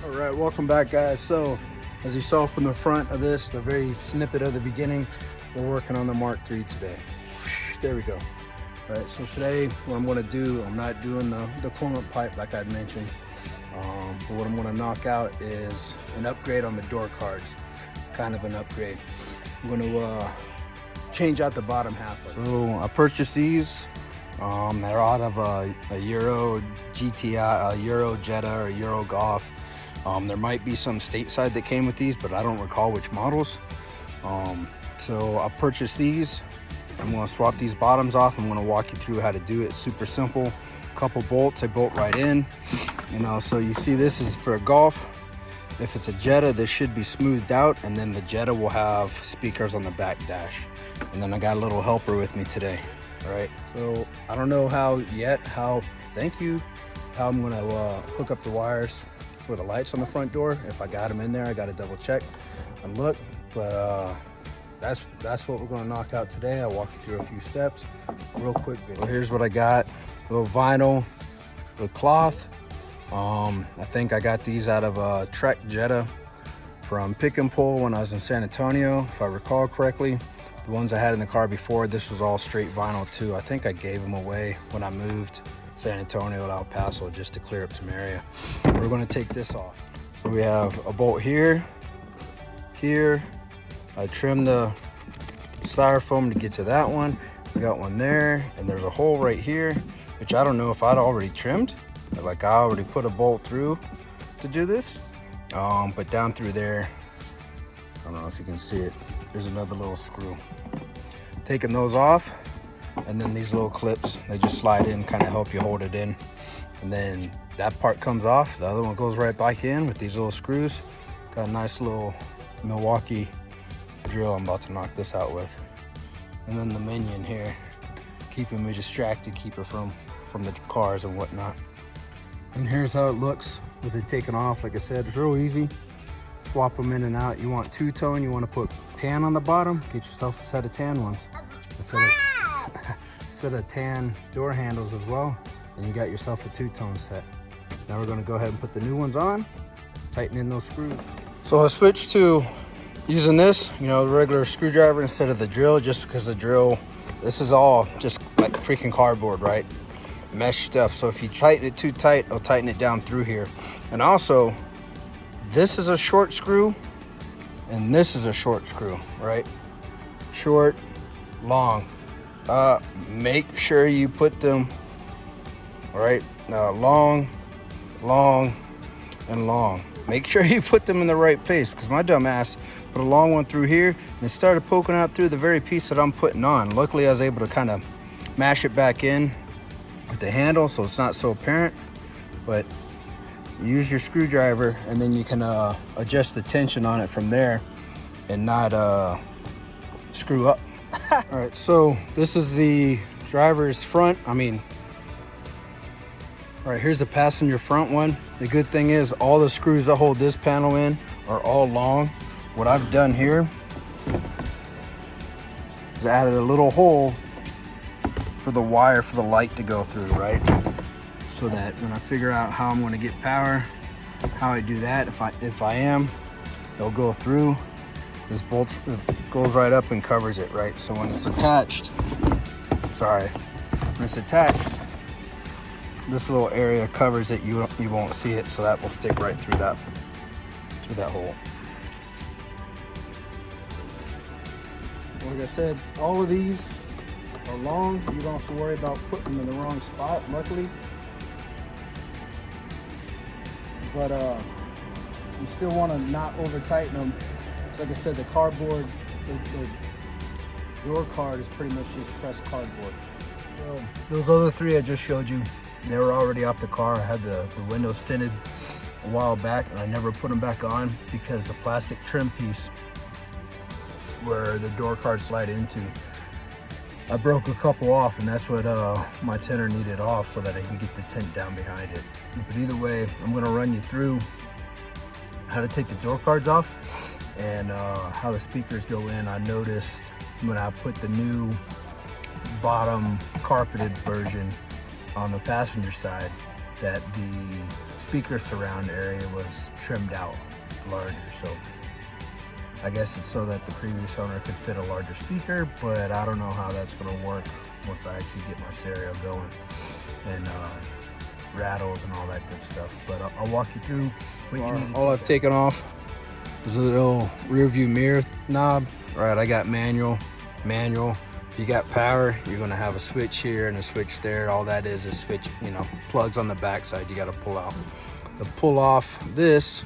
All right, welcome back, guys. So as you saw from the front of this, the very snippet of the beginning, we're working on the Mk3 today. There we go. All right, so today what I'm going to do, I'm not doing the coolant pipe like I'd mentioned, but what I'm going to knock out is an upgrade on the door cards, kind of an upgrade. I'm going to change out the bottom half of it. So I purchased these. They're out of a Euro GTI, a Euro Jetta, or Euro Golf. There might be some stateside that came with these, but I don't recall which models. So I purchased these. I'm going to swap these bottoms off. I'm going to walk you through how to do it. Super simple. Couple bolts, they bolt right in. So you see this is for a Golf. If it's a Jetta, this should be smoothed out, and then the Jetta will have speakers on the back dash. And then I got a little helper with me today. All right, so I don't know how I'm going to hook up the wires for the lights on the front door. If I got them in there, I got to double check and look, but that's what we're going to knock out today. I'll walk you through a few steps, real quick video. Well, here's what I got: a little vinyl with cloth. I think I got these out of a Trek Jetta from Pick and Pull when I was in San Antonio, if I recall correctly. The ones I had in the car before, this was all straight vinyl too. I think I gave them away when I moved San Antonio to El Paso just to clear up some area. We're going to take this off. So we have a bolt here. I trimmed the styrofoam to get to that one. We got one there, and there's a hole right here, which I don't know if I'd already trimmed. Like I already put a bolt through to do this. But down through there, I don't know if you can see it, there's another little screw. Taking those off, and then these little clips, they just slide in, kind of help you hold it in. And then that part comes off, the other one goes right back in with these little screws. Got a nice little Milwaukee drill I'm about to knock this out with. And then the minion here, keeping me distracted, keep it from the cars and whatnot. And here's how it looks with it taken off. Like I said, it's real easy. Swap them in and out. You want two-tone, you want to put tan on the bottom, get yourself a set of tan ones. Set of tan door handles as well, and you got yourself a two-tone set. Now we're going to go ahead and put the new ones on, tighten in those screws. So I switched to using this, the regular screwdriver instead of the drill, just because the drill, this is all just like freaking cardboard, right? Mesh stuff. So if you tighten it too tight, it'll tighten it down through here. And also, this is a short screw, and this is a short screw, right? Short, long. Make sure you put them, all right, long, and long. Make sure you put them in the right place, because my dumb ass put a long one through here, and it started poking out through the very piece that I'm putting on. Luckily, I was able to kind of mash it back in with the handle, so it's not so apparent, but use your screwdriver, and then you can adjust the tension on it from there and not screw up. All right, so this is the driver's front. All right, here's the passenger front one. The good thing is all the screws that hold this panel in are all long. What I've done here is added a little hole for the wire for the light to go through, right? So that when I figure out how I'm going to get power, how I do that, if I am, it'll go through. This bolt goes right up and covers it, right? So when it's attached, when it's attached, this little area covers it. You won't see it, so that will stick right through that hole. Like I said, all of these are long. You don't have to worry about putting them in the wrong spot, luckily. But you still want to not over tighten them. Like I said, the cardboard, the door card is pretty much just pressed cardboard. So those other three I just showed you, they were already off the car. I had the windows tinted a while back, and I never put them back on because the plastic trim piece where the door cards slide into, I broke a couple off, and that's what my tinter needed off so that I can get the tint down behind it. But either way, I'm going to run you through how to take the door cards off and how the speakers go in. I noticed when I put the new bottom carpeted version on the passenger side that the speaker surround area was trimmed out larger. So I guess it's so that the previous owner could fit a larger speaker, but I don't know how that's gonna work once I actually get my stereo going and rattles and all that good stuff. But I'll walk you through what you need. All I've taken off is a little rear view mirror knob. All right, I got manual. If you got power, you're gonna have a switch here and a switch there. All that is switch, you know, plugs on the back side you gotta pull out. To pull off this,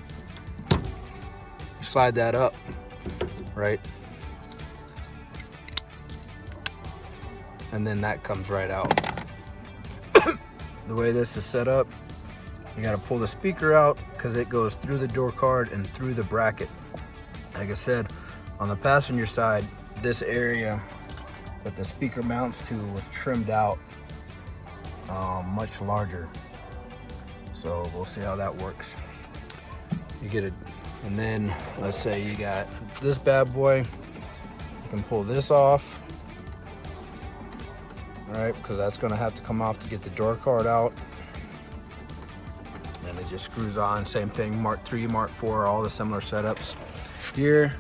slide that up, right? And then that comes right out. The way this is set up, you gotta pull the speaker out because it goes through the door card and through the bracket. Like I said, on the passenger side, this area that the speaker mounts to was trimmed out much larger. So we'll see how that works. You get it, and then let's say you got this bad boy. You can pull this off, all right, because that's gonna have to come off to get the door card out. And it just screws on, same thing, Mark 3, Mark 4, all the similar setups. Here,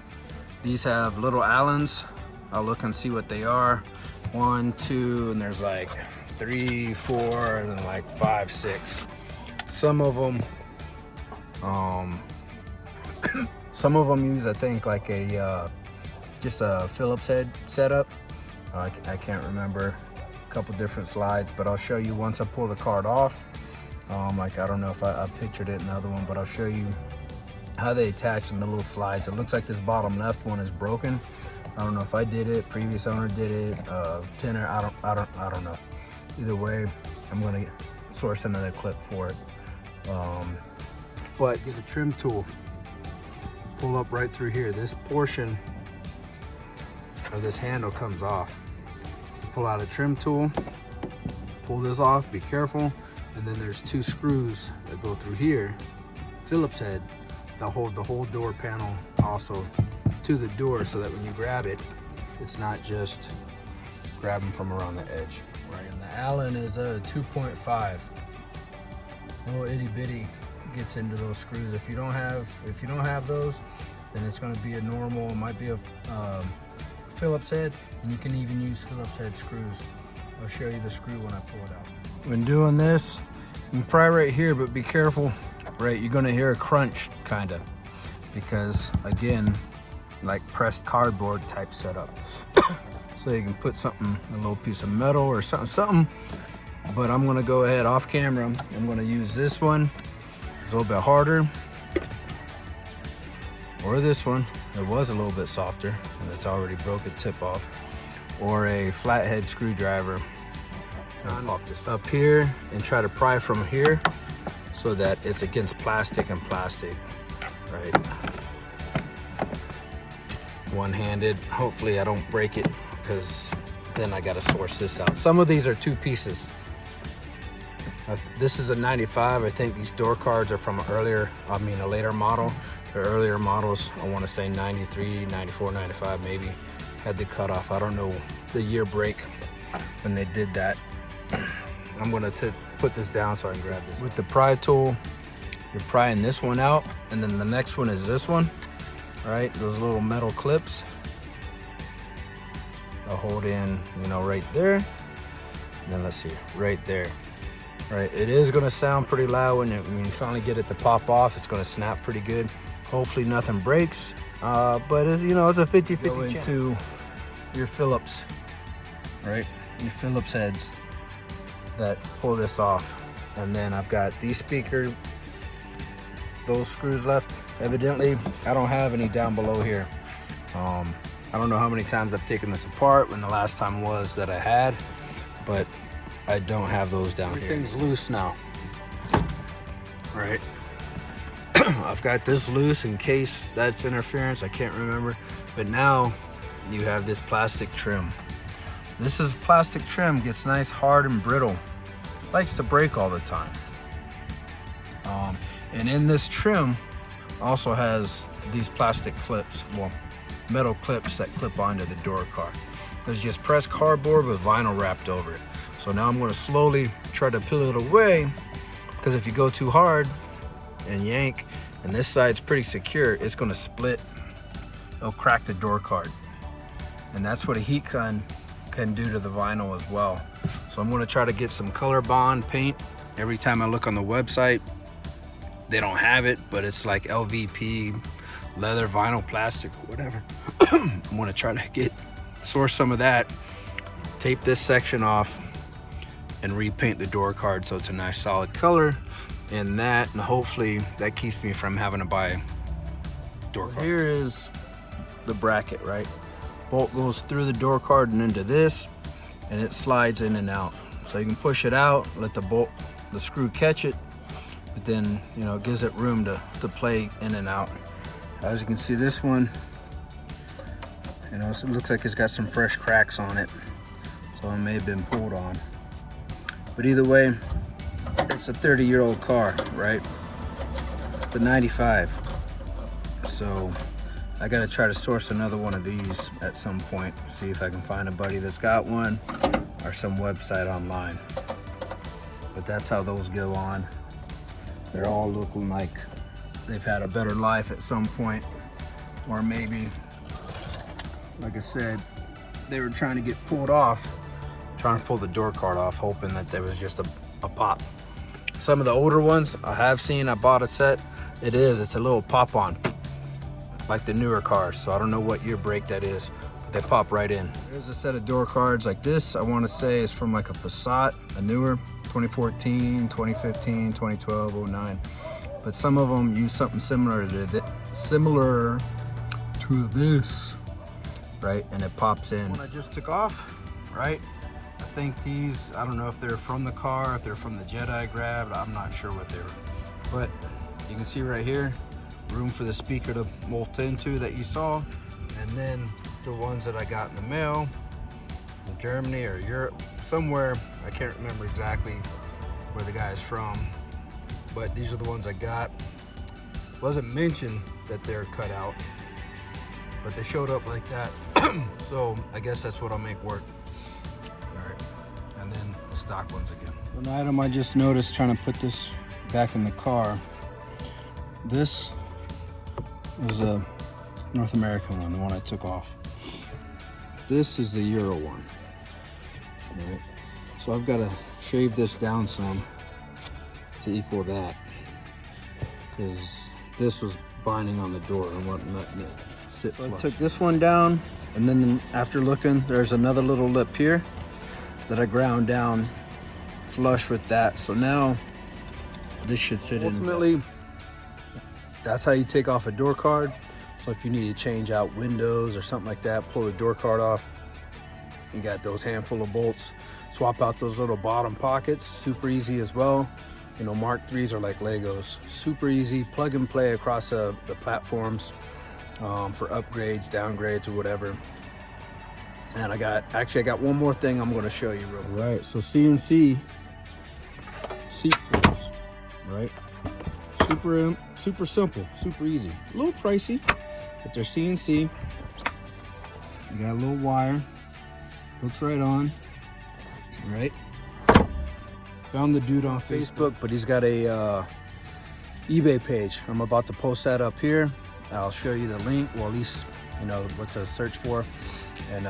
these have little Allens. I'll look and see what they are. 1, 2, and there's like 3, 4, and then like 5, 6. Some of them use, I think, like a just a Phillips head setup. I can't remember, a couple different slides, but I'll show you once I pull the card off. Like, I don't know if I pictured it in the other one, but I'll show you how they attach in the little slides. It looks like this bottom left one is broken. I don't know if I did it, previous owner did it, Tenor, I don't know. Either way, I'm gonna source another clip for it. But get a trim tool, pull up right through here. This portion of this handle comes off. Pull out a trim tool, pull this off, be careful. And then there's 2 screws that go through here, Phillips head, that hold the whole door panel also to the door, so that when you grab it, it's not just grabbing from around the edge. Right, and the Allen is a 2.5. Little itty bitty gets into those screws. If you don't have those, then it's going to be a normal. It might be a Phillips head, and you can even use Phillips head screws. I'll show you the screw when I pull it out. When doing this, you can pry right here, but be careful. Right, you're going to hear a crunch, kind of, because again, like pressed cardboard type setup. So you can put something, a little piece of metal or something. But I'm gonna go ahead off camera. I'm gonna use this one. It's a little bit harder. Or this one. It was a little bit softer and it's already broke a tip off. Or a flathead screwdriver. I'll pop this up here and try to pry from here so that it's against plastic and plastic, right? One-handed. Hopefully I don't break it, because then I gotta source this out. Some of these are 2 pieces. This is a 95. I think these door cards are from a later model. The earlier models, I wanna say 93, 94, 95 maybe, had the cutoff. I don't know the year break when they did that. I'm gonna put this down so I can grab this. With the pry tool, you're prying this one out, and then the next one is this one. All right, those little metal clips. I'll hold in, you know, right there. And then let's see, right there. All right, it is gonna sound pretty loud when you finally get it to pop off. It's gonna snap pretty good. Hopefully nothing breaks, but it's, you know, it's a 50-50 chance. Into your Phillips, right? Your Phillips heads that pull this off. And then I've got these speaker, those screws left. Evidently, I don't have any down below here. I don't know how many times I've taken this apart, when the last time was that I had, but I don't have those down here. Everything's loose now, right? I've got this loose in case that's interference, I can't remember. But now you have this plastic trim. This is plastic trim, gets nice, hard, and brittle. Likes to break all the time. And in this trim also has these plastic clips, well, metal clips that clip onto the door card. It's just pressed cardboard with vinyl wrapped over it. So now I'm going to slowly try to peel it away, because if you go too hard, and yank, and this side's pretty secure, it's gonna split. It'll crack the door card. And that's what a heat gun can do to the vinyl as well. So I'm gonna try to get some color bond paint. Every time I look on the website, they don't have it, but it's like LVP, leather, vinyl, plastic, whatever. I'm gonna try to source some of that, tape this section off, and repaint the door card so it's a nice solid color. And hopefully that keeps me from having to buy door card. Here is the bracket, right? Bolt goes through the door card and into this, and it slides in and out. So you can push it out, let the screw catch it, but then, you know, it gives it room to play in and out. As you can see, this one, you know, it looks like it's got some fresh cracks on it, so it may have been pulled on. But either way, it's a 30-year-old car, right? It's a 95. So I gotta try to source another one of these at some point, see if I can find a buddy that's got one or some website online. But that's how those go on. They're all looking like they've had a better life at some point, or maybe, like I said, they were trying to get pulled off, trying to pull the door card off, hoping that there was just a pop. Some of the older ones I have seen, I bought a set, it's a little pop on, like the newer cars. So I don't know what year brake that is, but they pop right in. There's a set of door cards like this. I want to say is from like a Passat, a newer, 2014, 2015, 2012, 09. But some of them use something similar to this, right? And it pops in. One I just took off, right? I think these, I don't know if they're from the car, if they're from the jet I grabbed, I'm not sure what they were. But you can see right here, room for the speaker to bolt into that you saw. And then the ones that I got in the mail from Germany or Europe, somewhere, I can't remember exactly where the guy's from, but these are the ones I got. Wasn't mentioned that they're cut out, but they showed up like that. So I guess that's what I'll make work. All right, and then the stock ones again. An item I just noticed trying to put this back in the car. This was a North American one, the one I took off. This is the Euro one. Right. So I've got to shave this down some to equal that, because this was binding on the door and wasn't letting it sit flush. So I took this one down, and then after looking, there's another little lip here that I ground down flush with that. So now this should sit in. Ultimately, that's how you take off a door card. So if you need to change out windows or something like that, pull the door card off, you got those handful of bolts. Swap out those little bottom pockets, super easy as well. You know, Mark 3s are like Legos, super easy, plug and play across the platforms for upgrades, downgrades, or whatever. And I got one more thing I'm going to show you real quick. Right, so CNC seat covers, right? Super simple, super easy. A little pricey, but they're CNC. You got a little wire, hooks right on, right? Found the dude on Facebook, but he's got a eBay page. I'm about to post that up here. I'll show you the link, or at least, you know, what to search for. And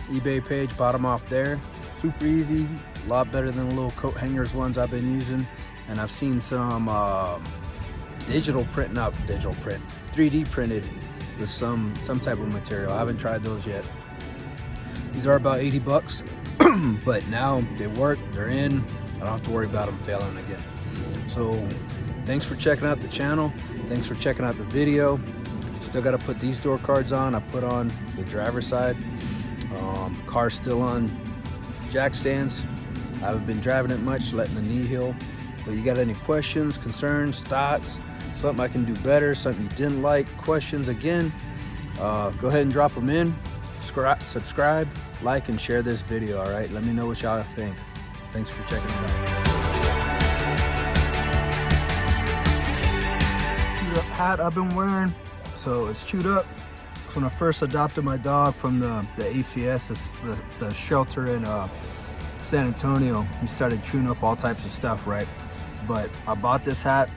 eBay page, bottom off there. Super easy, a lot better than the little coat hangers ones I've been using. And I've seen some 3D printed with some type of material. I haven't tried those yet. These are about 80 bucks, but now they work, they're in. I don't have to worry about them failing again. So thanks for checking out the channel. Thanks for checking out the video. Still got to put these door cards on. I put on the driver's side. Car's still on jack stands. I haven't been driving it much, letting the knee heal. But you got any questions, concerns, thoughts, something I can do better, something you didn't like, questions again, go ahead and drop them in. Subscribe, like, and share this video, all right? Let me know what y'all think. Thanks for checking it out. Chewed up hat I've been wearing, so it's chewed up. So when I first adopted my dog from the ACS, the shelter in San Antonio, he started chewing up all types of stuff, right? But I bought this hat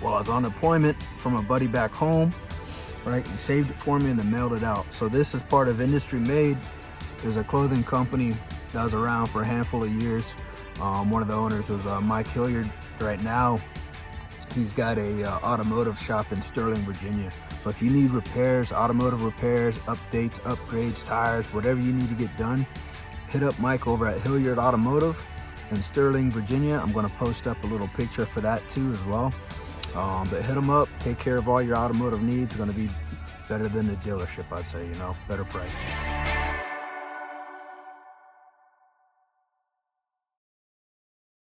Well, I was on deployment from a buddy back home, right? He saved it for me and then mailed it out. So this is part of Industry Made. There's a clothing company that was around for a handful of years. One of the owners was Mike Hillyard. Right now, he's got a automotive shop in Sterling, Virginia. So if you need repairs, automotive repairs, updates, upgrades, tires, whatever you need to get done, hit up Mike over at Hillyard Automotive in Sterling, Virginia. I'm gonna post up a little picture for that too as well. But hit him up, take care of all your automotive needs. It's gonna be better than the dealership, I'd say, you know, better prices.